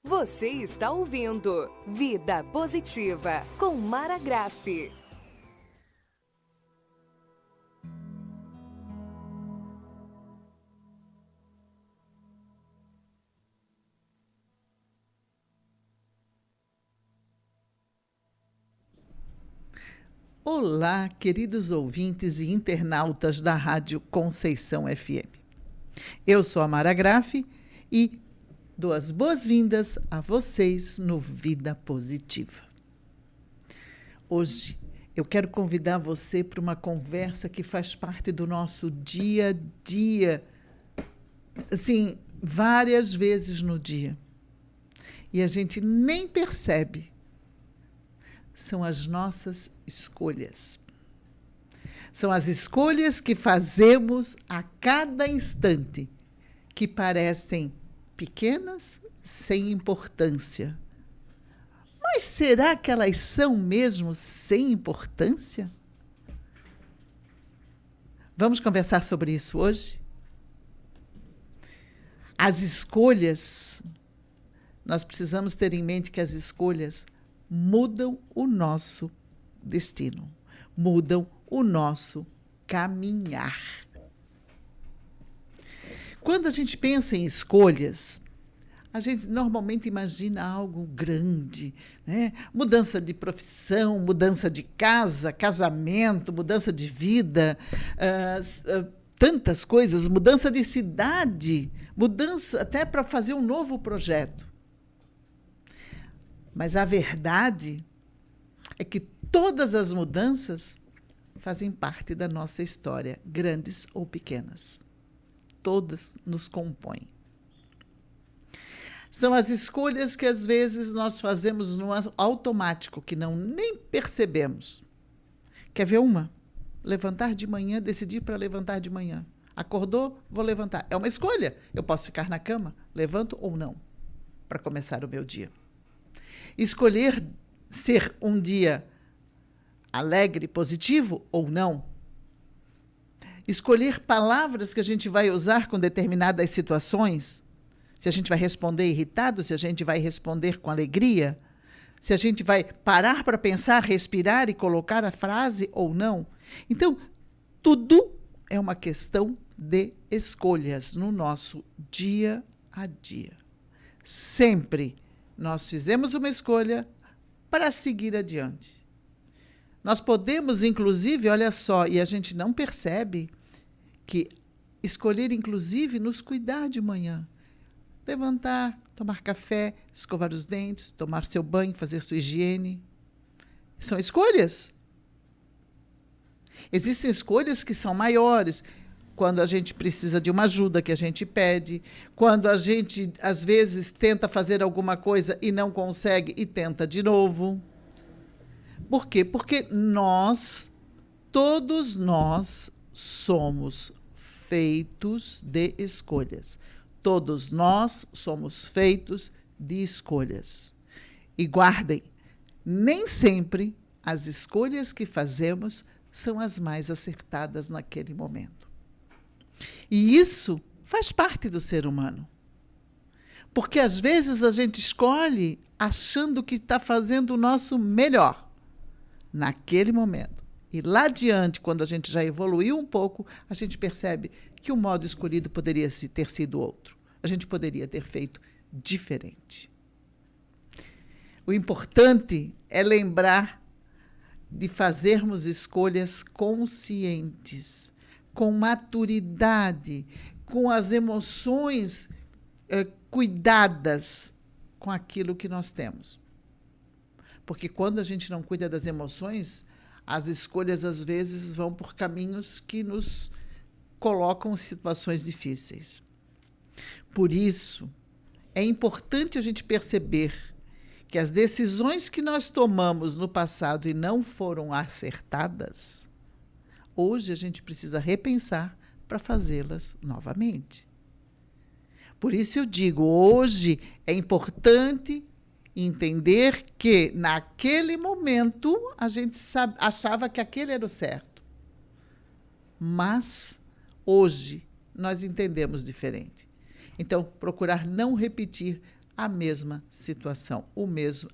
Você está ouvindo Vida Positiva com Mara Graff. Olá, queridos ouvintes e internautas da Rádio Conceição FM. Eu sou a Mara Graff e dou as boas-vindas a vocês no Vida Positiva. Hoje eu quero convidar você para uma conversa que faz parte do nosso dia a dia, assim, várias vezes no dia. E a gente nem percebe. São as nossas escolhas. São as escolhas que fazemos a cada instante, que parecem pequenas, sem importância. Mas será que elas são mesmo sem importância? Vamos conversar sobre isso hoje? As escolhas, nós precisamos ter em mente que as escolhas mudam o nosso destino, mudam o nosso caminhar. Quando a gente pensa em escolhas, a gente normalmente imagina algo grande, né? Mudança de profissão, mudança de casa, casamento, mudança de vida, tantas coisas, mudança de cidade, mudança até para fazer um novo projeto. Mas a verdade é que todas as mudanças fazem parte da nossa história, grandes ou pequenas. Todas nos compõem. São as escolhas que às vezes nós fazemos no automático, que nem percebemos. Quer ver uma? Levantar de manhã, decidir para levantar de manhã. Acordou, vou levantar. É uma escolha. Eu posso ficar na cama, levanto ou não, para começar o meu dia. Escolher ser um dia alegre, positivo ou não. Escolher palavras que a gente vai usar com determinadas situações. Se a gente vai responder irritado, se a gente vai responder com alegria, se a gente vai parar para pensar, respirar e colocar a frase ou não. Então, tudo é uma questão de escolhas no nosso dia a dia. Sempre nós fizemos uma escolha para seguir adiante. Nós podemos, inclusive, olha só, e a gente não percebe que escolher, inclusive, nos cuidar de manhã. Levantar, tomar café, escovar os dentes, tomar seu banho, fazer sua higiene. São escolhas. Existem escolhas que são maiores. Quando a gente precisa de uma ajuda que a gente pede, quando a gente, às vezes, tenta fazer alguma coisa e não consegue e tenta de novo. Por quê? Porque todos nós, somos feitos de escolhas. Todos nós somos feitos de escolhas. E guardem, nem sempre as escolhas que fazemos são as mais acertadas naquele momento. E isso faz parte do ser humano. Porque às vezes a gente escolhe achando que está fazendo o nosso melhor naquele momento. E lá adiante, quando a gente já evoluiu um pouco, a gente percebe que o modo escolhido poderia ter sido outro. A gente poderia ter feito diferente. O importante é lembrar de fazermos escolhas conscientes, com maturidade, com as emoções cuidadas com aquilo que nós temos. Porque quando a gente não cuida das emoções, as escolhas, às vezes, vão por caminhos que nos colocam em situações difíceis. Por isso, é importante a gente perceber que as decisões que nós tomamos no passado e não foram acertadas, hoje a gente precisa repensar para fazê-las novamente. Por isso eu digo, hoje é importante entender que, naquele momento, a gente achava que aquele era o certo. Mas, hoje, nós entendemos diferente. Então, procurar não repetir a mesma situação,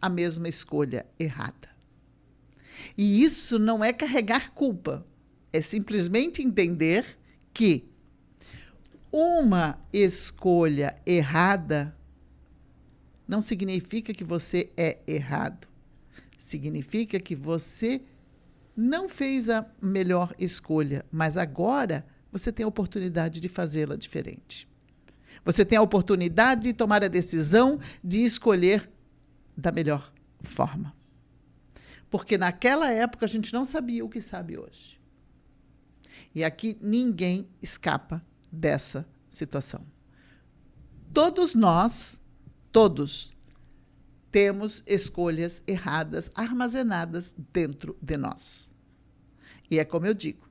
a mesma escolha errada. E isso não é carregar culpa, é simplesmente entender que uma escolha errada não significa que você é errado. Significa que você não fez a melhor escolha, mas agora você tem a oportunidade de fazê-la diferente. Você tem a oportunidade de tomar a decisão de escolher da melhor forma. Porque naquela época a gente não sabia o que sabe hoje. E aqui ninguém escapa dessa situação. Todos nós, temos escolhas erradas armazenadas dentro de nós. E é como eu digo,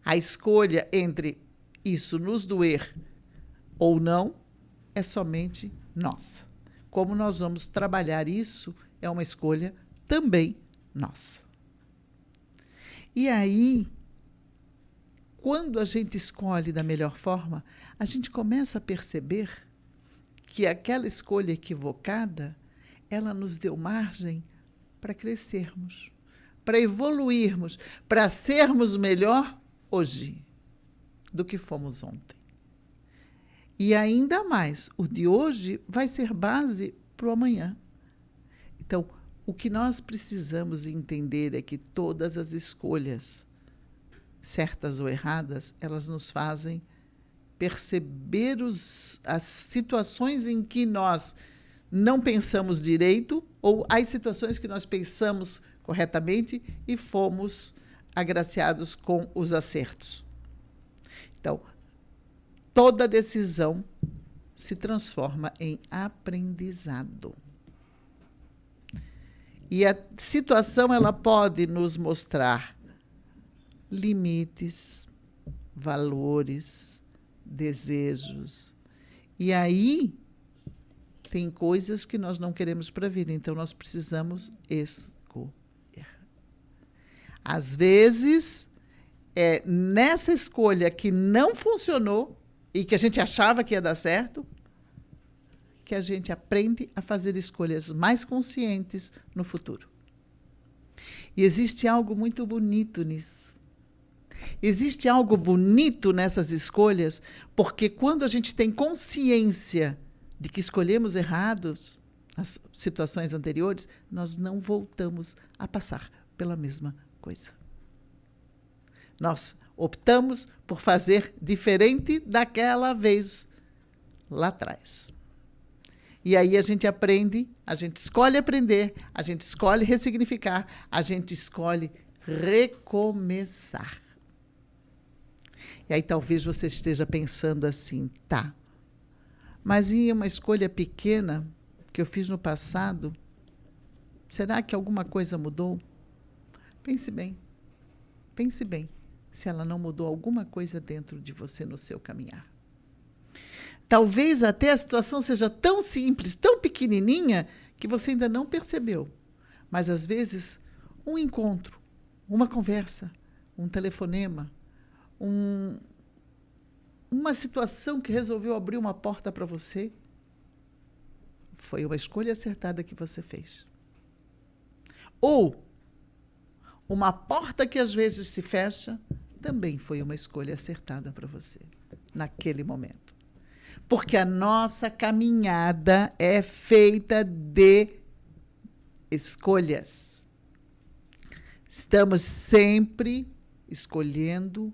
a escolha entre isso nos doer ou não é somente nossa. Como nós vamos trabalhar isso é uma escolha também nossa. E aí, quando a gente escolhe da melhor forma, a gente começa a perceber que aquela escolha equivocada, ela nos deu margem para crescermos, para evoluirmos, para sermos melhor hoje do que fomos ontem. E ainda mais, o de hoje vai ser base para o amanhã. Então, o que nós precisamos entender é que todas as escolhas, certas ou erradas, elas nos fazem perceber as situações em que nós não pensamos direito ou as situações que nós pensamos corretamente e fomos agraciados com os acertos. Então, toda decisão se transforma em aprendizado. E a situação ela pode nos mostrar limites, valores, desejos. E aí tem coisas que nós não queremos para a vida, então nós precisamos escolher. Às vezes, é nessa escolha que não funcionou e que a gente achava que ia dar certo, que a gente aprende a fazer escolhas mais conscientes no futuro. E existe algo muito bonito nisso. Existe algo bonito nessas escolhas, porque quando a gente tem consciência de que escolhemos errados nas situações anteriores, nós não voltamos a passar pela mesma coisa. Nós optamos por fazer diferente daquela vez lá atrás. E aí a gente aprende, a gente escolhe aprender, a gente escolhe ressignificar, a gente escolhe recomeçar. E aí talvez você esteja pensando assim, tá, mas em uma escolha pequena que eu fiz no passado, será que alguma coisa mudou? Pense bem se ela não mudou alguma coisa dentro de você no seu caminhar. Talvez até a situação seja tão simples, tão pequenininha, que você ainda não percebeu. Mas, às vezes, um encontro, uma conversa, um telefonema, uma situação que resolveu abrir uma porta para você, foi uma escolha acertada que você fez. Ou uma porta que às vezes se fecha, também foi uma escolha acertada para você, naquele momento. Porque a nossa caminhada é feita de escolhas. Estamos sempre escolhendo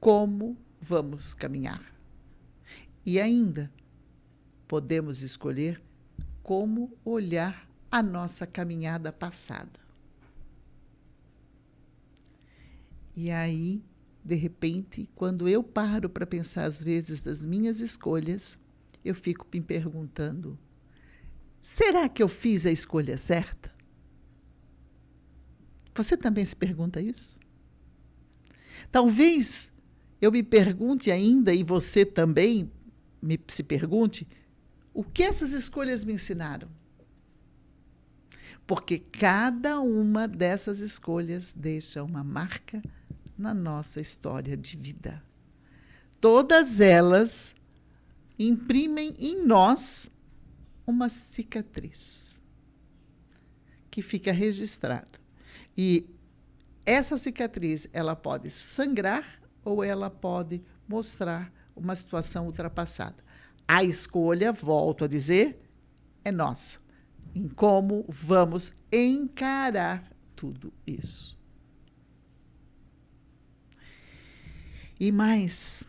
como vamos caminhar. E ainda podemos escolher como olhar a nossa caminhada passada. E aí, de repente, quando eu paro para pensar às vezes das minhas escolhas, eu fico me perguntando, será que eu fiz a escolha certa? Você também se pergunta isso? Talvez eu me pergunte ainda, e você também se pergunte, o que essas escolhas me ensinaram? Porque cada uma dessas escolhas deixa uma marca na nossa história de vida. Todas elas imprimem em nós uma cicatriz que fica registrado. E essa cicatriz, ela pode sangrar ou ela pode mostrar uma situação ultrapassada. A escolha, volto a dizer, é nossa, em como vamos encarar tudo isso. E mais,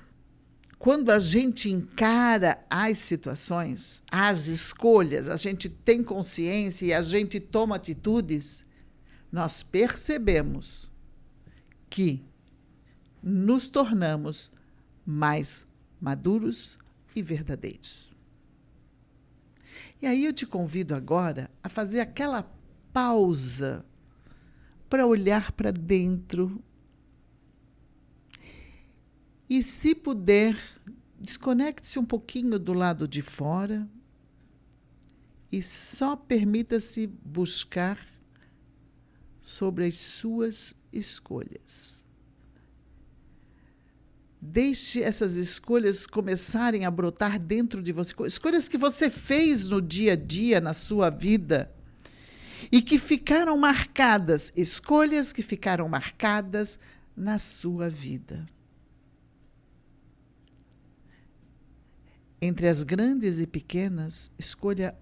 quando a gente encara as situações, as escolhas, a gente tem consciência e a gente toma atitudes, nós percebemos que nos tornamos mais maduros e verdadeiros. E aí eu te convido agora a fazer aquela pausa para olhar para dentro e, se puder, desconecte-se um pouquinho do lado de fora e só permita-se buscar sobre as suas escolhas. Deixe essas escolhas começarem a brotar dentro de você. Escolhas que você fez no dia a dia, na sua vida, e que ficaram marcadas. Escolhas que ficaram marcadas na sua vida. Entre as grandes e pequenas, escolha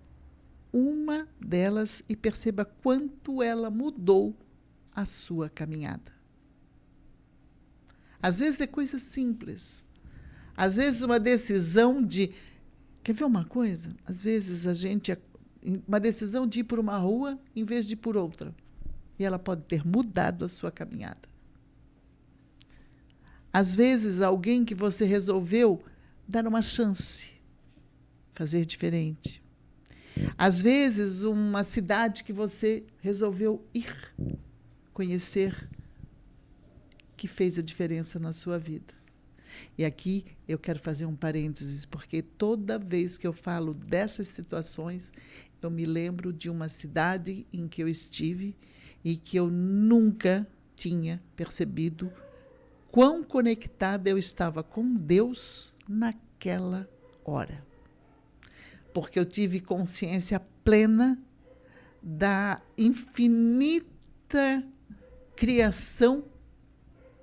uma delas e perceba quanto ela mudou a sua caminhada. Às vezes é coisa simples. Às vezes uma decisão de... Quer ver uma coisa? Às vezes uma decisão de ir por uma rua em vez de ir por outra. E ela pode ter mudado a sua caminhada. Às vezes alguém que você resolveu dar uma chance, fazer diferente. Às vezes uma cidade que você resolveu ir conhecer, que fez a diferença na sua vida. E aqui eu quero fazer um parênteses, porque toda vez que eu falo dessas situações, eu me lembro de uma cidade em que eu estive e que eu nunca tinha percebido quão conectada eu estava com Deus naquela hora. Porque eu tive consciência plena da infinita criação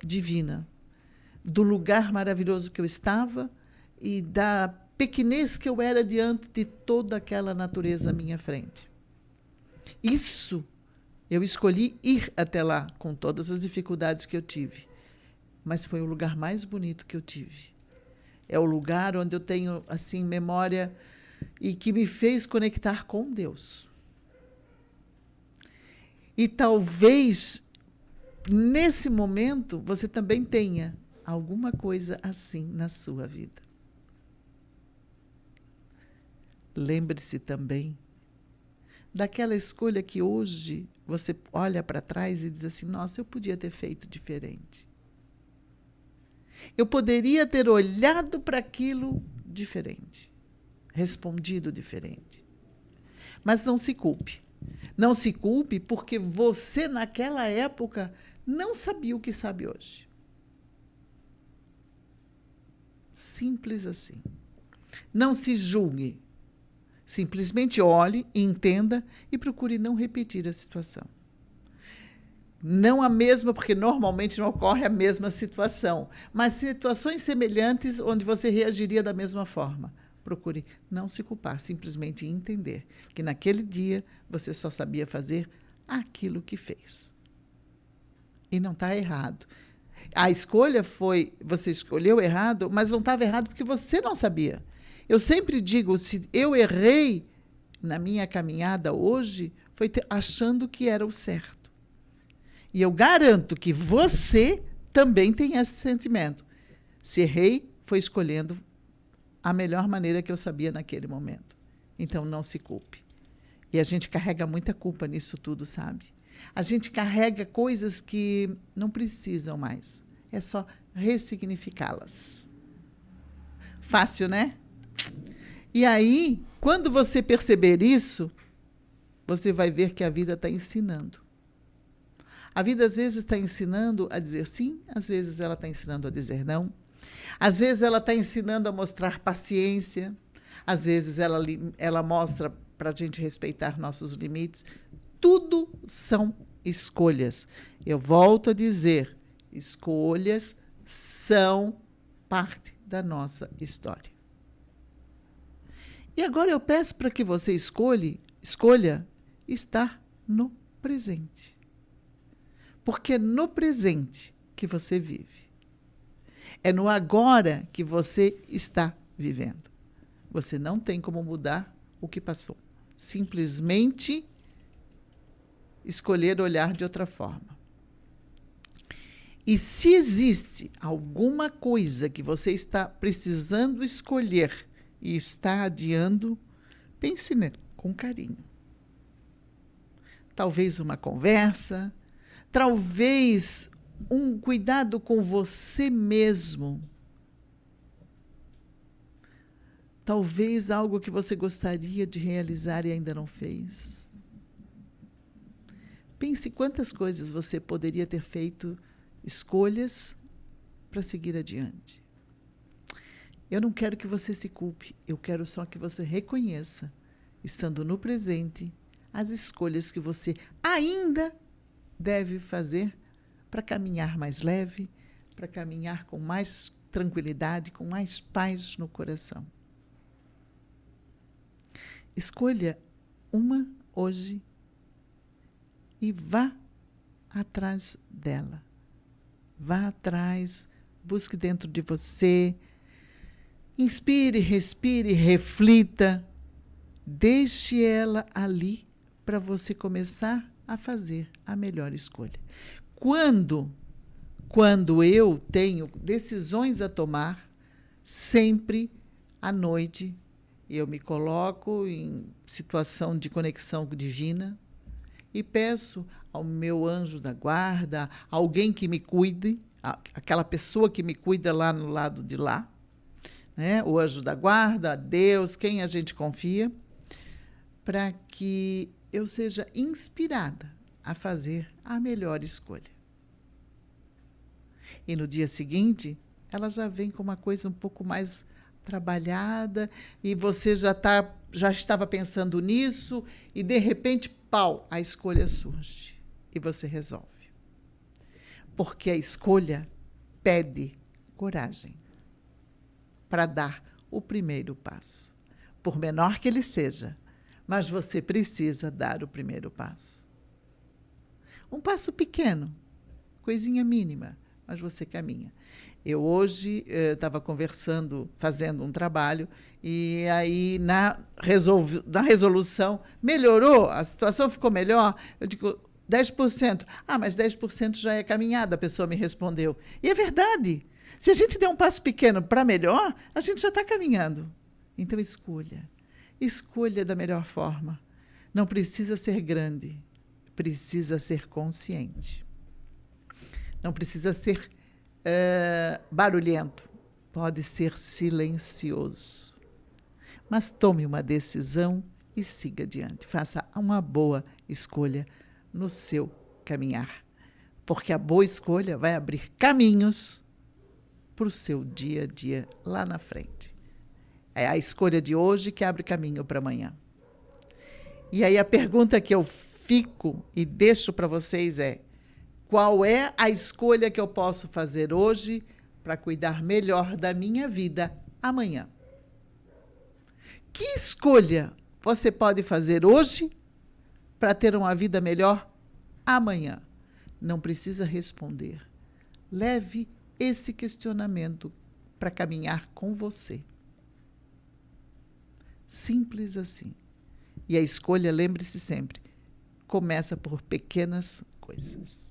divina, do lugar maravilhoso que eu estava e da pequenez que eu era diante de toda aquela natureza à minha frente. Isso, eu escolhi ir até lá, com todas as dificuldades que eu tive. Mas foi o lugar mais bonito que eu tive. É o lugar onde eu tenho, assim, memória e que me fez conectar com Deus. E talvez, nesse momento, você também tenha alguma coisa assim na sua vida. Lembre-se também daquela escolha que hoje você olha para trás e diz assim, nossa, eu podia ter feito diferente. Eu poderia ter olhado para aquilo diferente, respondido diferente. Mas não se culpe. Não se culpe porque você, naquela época, não sabia o que sabe hoje. Simples assim. Não se julgue. Simplesmente olhe, entenda e procure não repetir a situação. Não a mesma, porque normalmente não ocorre a mesma situação, mas situações semelhantes onde você reagiria da mesma forma. Procure não se culpar, simplesmente entender que naquele dia você só sabia fazer aquilo que fez. E não está errado. A escolha foi, você escolheu errado, mas não estava errado porque você não sabia. Eu sempre digo, se eu errei na minha caminhada hoje, foi achando que era o certo. E eu garanto que você também tem esse sentimento. Se errei, foi escolhendo a melhor maneira que eu sabia naquele momento. Então, não se culpe. E a gente carrega muita culpa nisso tudo, sabe? A gente carrega coisas que não precisam mais. É só ressignificá-las. Fácil, né? E aí, quando você perceber isso, você vai ver que a vida está ensinando. A vida, às vezes, está ensinando a dizer sim, às vezes ela está ensinando a dizer não. Às vezes ela está ensinando a mostrar paciência, Às vezes ela mostra para a gente respeitar nossos limites. Tudo são escolhas. Eu volto a dizer, escolhas são parte da nossa história. E agora eu peço para que você escolha estar no presente. Porque é no presente que você vive. É no agora que você está vivendo. Você não tem como mudar o que passou. Simplesmente escolher olhar de outra forma. E se existe alguma coisa que você está precisando escolher e está adiando, pense nele com carinho. Talvez uma conversa, talvez um cuidado com você mesmo. Talvez algo que você gostaria de realizar e ainda não fez. Pense quantas coisas você poderia ter feito, escolhas para seguir adiante. Eu não quero que você se culpe, eu quero só que você reconheça, estando no presente, as escolhas que você ainda deve fazer para caminhar mais leve, para caminhar com mais tranquilidade, com mais paz no coração. Escolha uma hoje e vá atrás dela. Vá atrás, busque dentro de você, inspire, respire, reflita, deixe ela ali para você começar a fazer a melhor escolha. Quando eu tenho decisões a tomar, sempre à noite eu me coloco em situação de conexão divina e peço ao meu anjo da guarda, alguém que me cuide, aquela pessoa que me cuida lá no lado de lá, né? O anjo da guarda, Deus, quem a gente confia, para que eu seja inspirada a fazer a melhor escolha. E no dia seguinte, ela já vem com uma coisa um pouco mais trabalhada e você já estava pensando nisso e, de repente, pau, a escolha surge e você resolve. Porque a escolha pede coragem para dar o primeiro passo, por menor que ele seja, mas você precisa dar o primeiro passo. Um passo pequeno, coisinha mínima, mas você caminha. Eu hoje estava conversando, fazendo um trabalho, e aí na resolução melhorou, a situação ficou melhor. Eu digo, 10%. Ah, mas 10% já é caminhada, a pessoa me respondeu. E é verdade. Se a gente der um passo pequeno para melhor, a gente já está caminhando. Então escolha. Escolha da melhor forma. Não precisa ser grande, precisa ser consciente. Não precisa ser barulhento, pode ser silencioso. Mas tome uma decisão e siga adiante. Faça uma boa escolha no seu caminhar. Porque a boa escolha vai abrir caminhos para o seu dia a dia lá na frente. É a escolha de hoje que abre caminho para amanhã. E aí a pergunta que eu fico e deixo para vocês é: qual é a escolha que eu posso fazer hoje para cuidar melhor da minha vida amanhã? Que escolha você pode fazer hoje para ter uma vida melhor amanhã? Não precisa responder. Leve esse questionamento para caminhar com você. Simples assim. E a escolha, lembre-se sempre, começa por pequenas coisas.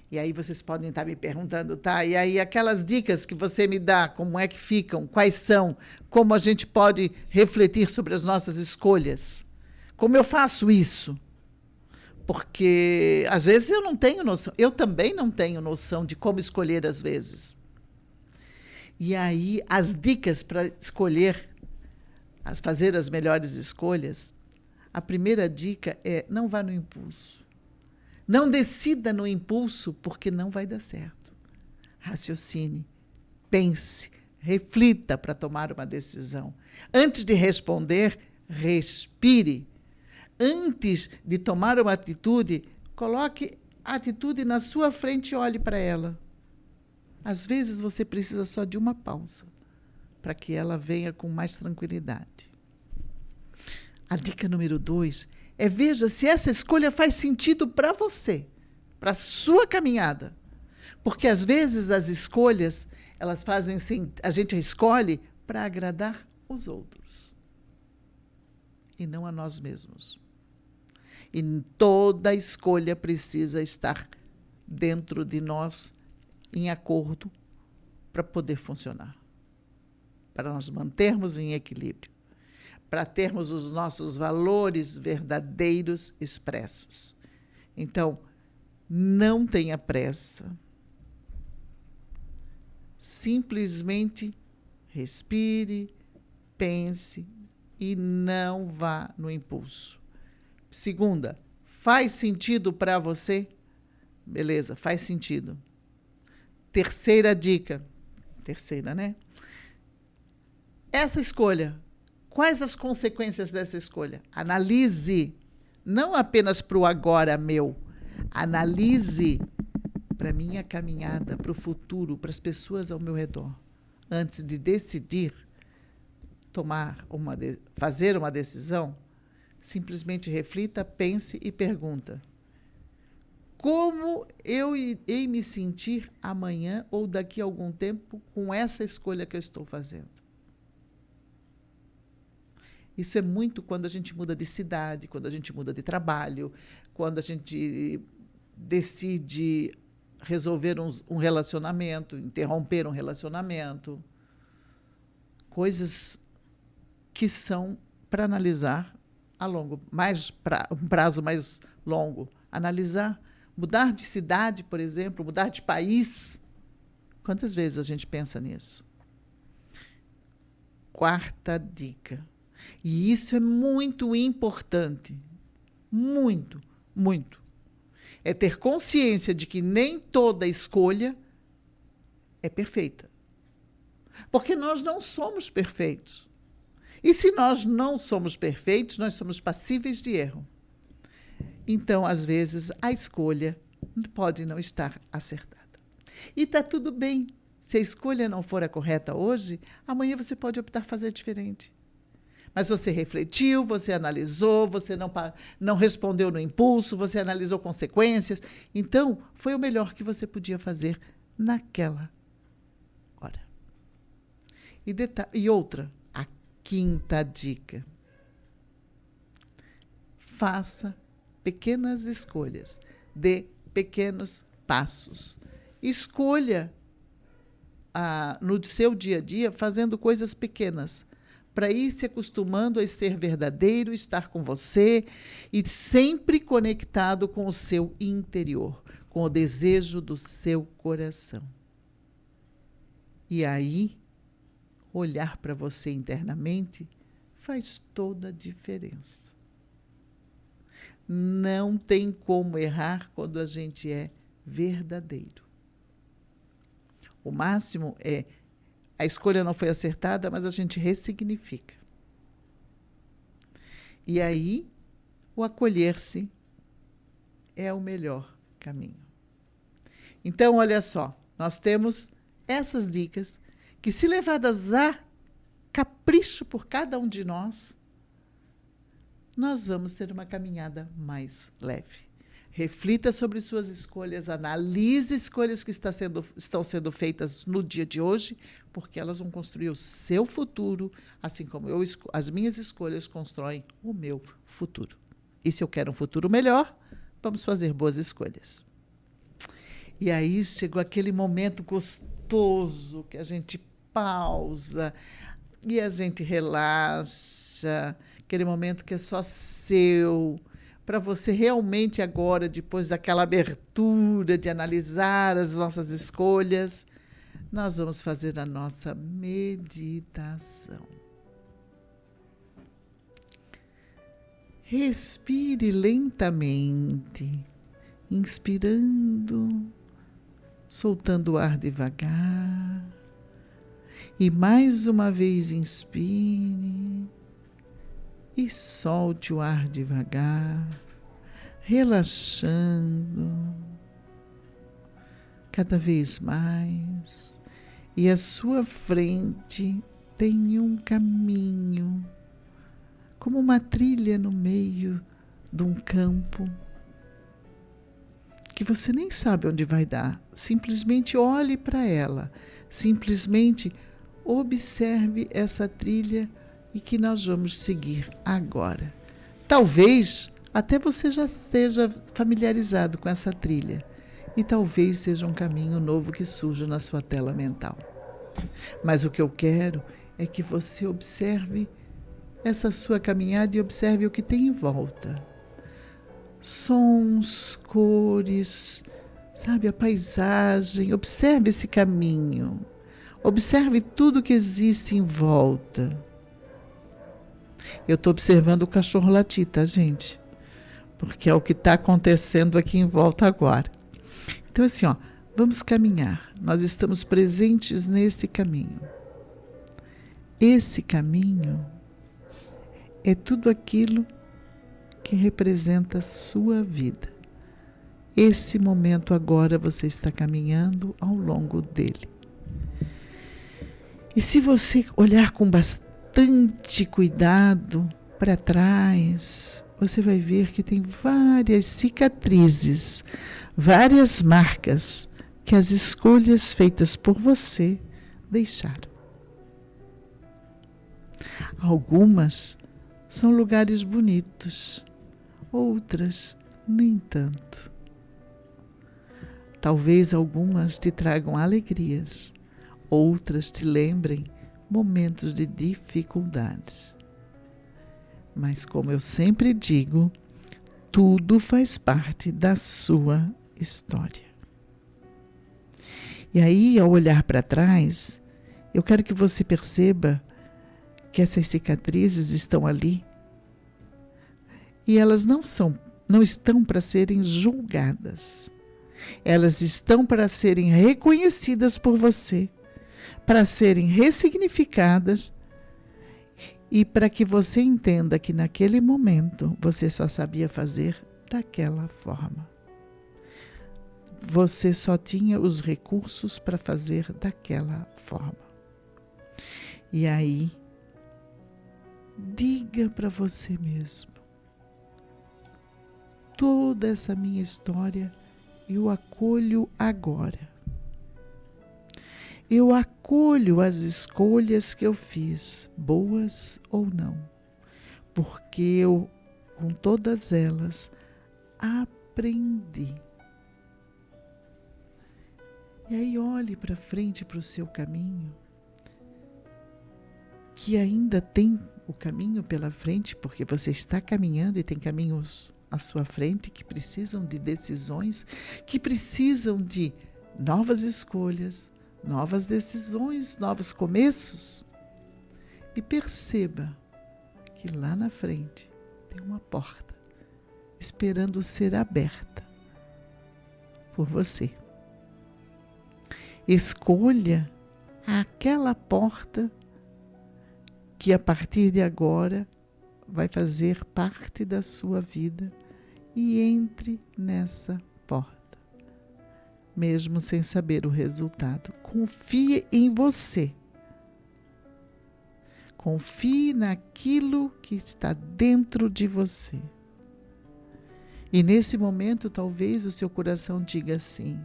E aí vocês podem estar me perguntando, tá? E aí aquelas dicas que você me dá, como é que ficam? Quais são? Como a gente pode refletir sobre as nossas escolhas? Como eu faço isso? Porque às vezes eu não tenho noção. Eu também não tenho noção de como escolher às vezes. E aí as dicas para escolher, fazer as melhores escolhas, a primeira dica é: não vá no impulso. Não decida no impulso, porque não vai dar certo. Raciocine, pense, Reflita para tomar uma decisão. Antes de responder, respire. Antes de tomar uma atitude, coloque a atitude na sua frente e olhe para ela. Às vezes você precisa só de uma pausa para que ela venha com mais tranquilidade. A dica número 2 é veja se essa escolha faz sentido para você, para a sua caminhada. Porque às vezes as escolhas, elas fazem a gente escolhe para agradar os outros e não a nós mesmos. E toda escolha precisa estar dentro de nós em acordo para poder funcionar. Para nós mantermos em equilíbrio, para termos os nossos valores verdadeiros expressos. Então, não tenha pressa. Simplesmente respire, pense e não vá no impulso. Segunda, faz sentido para você? Beleza, faz sentido. Terceira dica. Terceira, né? Essa escolha, quais as consequências dessa escolha? Analise, não apenas para o agora meu. Analise para a minha caminhada, para o futuro, para as pessoas ao meu redor. Antes de decidir fazer uma decisão, simplesmente reflita, pense e pergunta: como eu irei me sentir amanhã ou daqui a algum tempo com essa escolha que eu estou fazendo? Isso é muito quando a gente muda de cidade, quando a gente muda de trabalho, quando a gente decide resolver um relacionamento, interromper um relacionamento. Coisas que são para analisar um prazo mais longo. Analisar, mudar de cidade, por exemplo, mudar de país. Quantas vezes a gente pensa nisso? Quarta dica. E isso é muito importante. Muito, muito. É ter consciência de que nem toda escolha é perfeita. Porque nós não somos perfeitos. E se nós não somos perfeitos, nós somos passíveis de erro. Então, às vezes, a escolha pode não estar acertada. E está tudo bem. Se a escolha não for a correta hoje, amanhã você pode optar fazer diferente. Mas você refletiu, você analisou, você não respondeu no impulso, você analisou consequências. Então, foi o melhor que você podia fazer naquela hora. E outra, a quinta dica. Faça pequenas escolhas, dê pequenos passos. Escolha no seu dia a dia fazendo coisas pequenas, para ir se acostumando a ser verdadeiro, estar com você e sempre conectado com o seu interior, com o desejo do seu coração. E aí, olhar para você internamente faz toda a diferença. Não tem como errar quando a gente é verdadeiro. O máximo é a escolha não foi acertada, mas a gente ressignifica. E aí, o acolher-se é o melhor caminho. Então, olha só, nós temos essas dicas que, se levadas a capricho por cada um de nós vamos ter uma caminhada mais leve. Reflita sobre suas escolhas, analise escolhas que estão sendo feitas no dia de hoje, porque elas vão construir o seu futuro, assim como as minhas escolhas constroem o meu futuro. E se eu quero um futuro melhor, vamos fazer boas escolhas. E aí chegou aquele momento gostoso que a gente pausa e a gente relaxa, aquele momento que é só seu, para você realmente agora, depois daquela abertura de analisar as nossas escolhas, nós vamos fazer a nossa meditação. Respire lentamente, inspirando, soltando o ar devagar E mais uma vez inspire e solte o ar devagar, relaxando cada vez mais. E à sua frente tem um caminho, como uma trilha no meio de um campo, que você nem sabe onde vai dar. Simplesmente olhe para ela, simplesmente observe essa trilha e que nós vamos seguir agora. Talvez até você já esteja familiarizado com essa trilha e talvez seja um caminho novo que surja na sua tela mental. Mas o que eu quero é que você observe essa sua caminhada e observe o que tem em volta. Sons, cores, sabe, a paisagem. Observe esse caminho. Observe tudo que existe em volta. Eu estou observando o cachorro latir, tá, gente? Porque é o que está acontecendo aqui em volta agora. Então, assim, ó, vamos caminhar. Nós estamos presentes nesse caminho. Esse caminho é tudo aquilo que representa a sua vida. Esse momento agora você está caminhando ao longo dele. E se você olhar com bastante cuidado para trás, você vai ver que tem várias cicatrizes, várias marcas que as escolhas feitas por você deixaram. Algumas são lugares bonitos, outras nem tanto. Talvez algumas te tragam alegrias, outras te lembrem momentos de dificuldades. Mas como eu sempre digo, tudo faz parte da sua história. E aí, ao olhar para trás, eu quero que você perceba que essas cicatrizes estão ali e elas não estão para serem julgadas. Elas estão para serem reconhecidas por você, para serem ressignificadas e para que você entenda que naquele momento você só sabia fazer daquela forma. Você só tinha os recursos para fazer daquela forma. E aí, diga para você mesmo: toda essa minha história eu acolho agora. Eu acolho as escolhas que eu fiz, boas ou não, porque eu, com todas elas, aprendi. E aí olhe para frente, para o seu caminho, que ainda tem o caminho pela frente, porque você está caminhando e tem caminhos à sua frente que precisam de decisões, que precisam de novas escolhas, novas decisões, novos começos. E perceba que lá na frente tem uma porta esperando ser aberta por você. Escolha aquela porta que a partir de agora vai fazer parte da sua vida e entre nessa porta. Mesmo sem saber o resultado, confie em você. Confie naquilo que está dentro de você. E nesse momento, talvez o seu coração diga assim: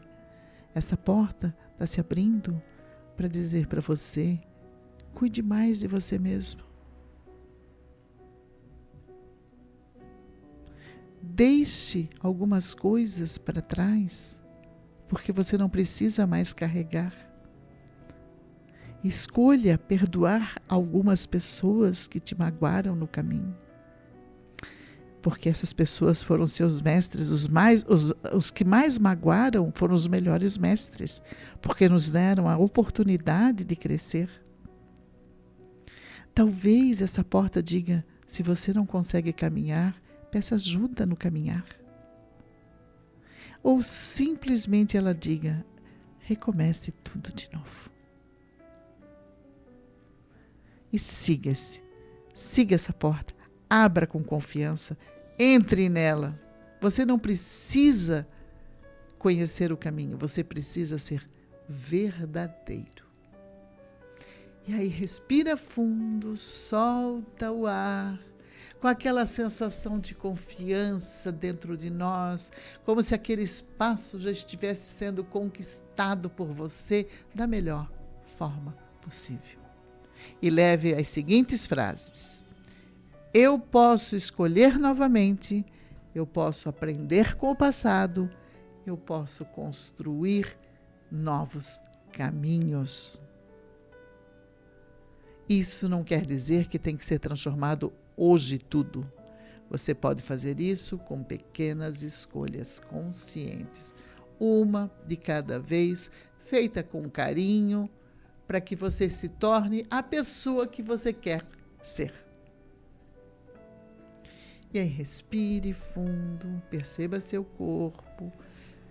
essa porta está se abrindo para dizer para você: cuide mais de você mesmo. Deixe algumas coisas para trás, porque você não precisa mais carregar. Escolha perdoar algumas pessoas que te magoaram no caminho, porque essas pessoas foram seus mestres. Os que mais magoaram foram os melhores mestres, porque nos deram a oportunidade de crescer. Talvez essa porta diga: se você não consegue caminhar, peça ajuda no caminhar. Ou simplesmente ela diga: recomece tudo de novo. e siga-se. Siga essa porta, abra com confiança, entre nela. Você não precisa conhecer o caminho, você precisa ser verdadeiro. E aí respira fundo, solta o ar, com aquela sensação de confiança dentro de nós, como se aquele espaço já estivesse sendo conquistado por você da melhor forma possível. E leve as seguintes frases: eu posso escolher novamente, eu posso aprender com o passado, eu posso construir novos caminhos. Isso não quer dizer que tem que ser transformado hoje tudo. Você pode fazer isso com pequenas escolhas conscientes, uma de cada vez, feita com carinho, para que você se torne a pessoa que você quer ser. E aí respire fundo, perceba seu corpo,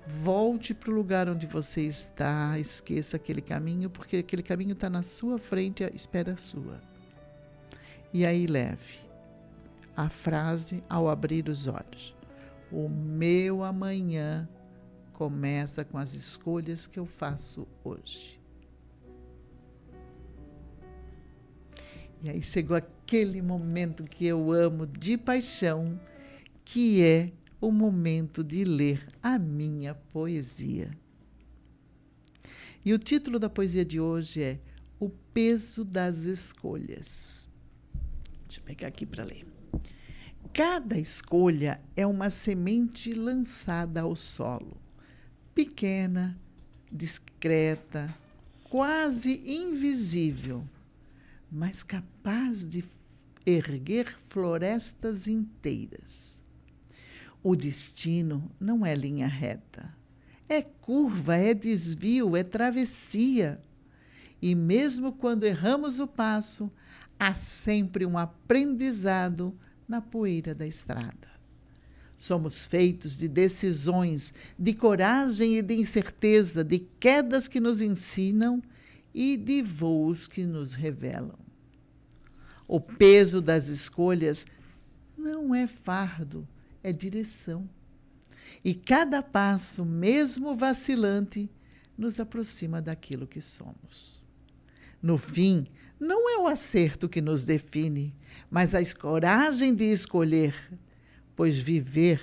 volte para o lugar onde você está, esqueça aquele caminho, porque aquele caminho está na sua frente, à espera sua. E aí leve a frase ao abrir os olhos: o meu amanhã começa com as escolhas que eu faço hoje. E aí chegou aquele momento que eu amo de paixão, que é o momento de ler a minha poesia. E o título da poesia de hoje é O Peso das Escolhas. Deixa eu pegar aqui para ler. Cada escolha é uma semente lançada ao solo, pequena, discreta, quase invisível, mas capaz de erguer florestas inteiras. O destino não é linha reta, é curva, é desvio, é travessia. E mesmo quando erramos o passo, há sempre um aprendizado na poeira da estrada. Somos feitos de decisões, de coragem e de incerteza, de quedas que nos ensinam e de voos que nos revelam. O peso das escolhas não é fardo, é direção. E cada passo, mesmo vacilante, nos aproxima daquilo que somos. No fim, não é o acerto que nos define, mas a coragem de escolher, pois viver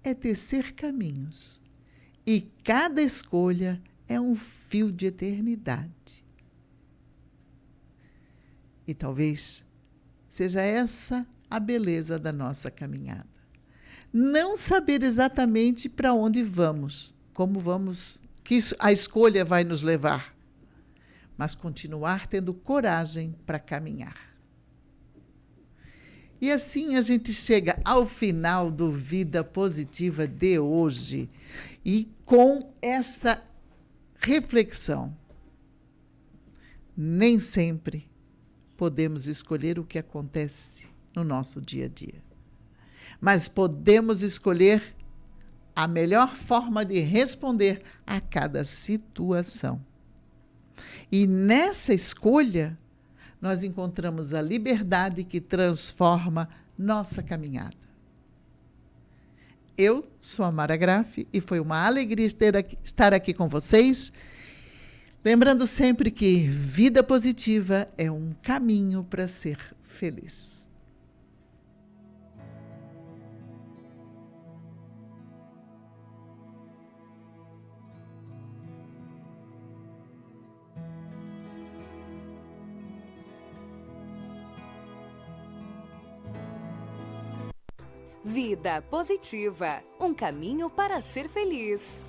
é tecer caminhos. E cada escolha é um fio de eternidade. E talvez seja essa a beleza da nossa caminhada. Não saber exatamente para onde vamos, como vamos, que a escolha vai nos levar, mas continuar tendo coragem para caminhar. E assim a gente chega ao final do Vida Positiva de hoje, e com essa reflexão: nem sempre podemos escolher o que acontece no nosso dia a dia, mas podemos escolher a melhor forma de responder a cada situação. E nessa escolha, nós encontramos a liberdade que transforma nossa caminhada. Eu sou a Mara Graff e foi uma alegria estar aqui com vocês. Lembrando sempre que vida positiva é um caminho para ser feliz. Vida Positiva, um caminho para ser feliz.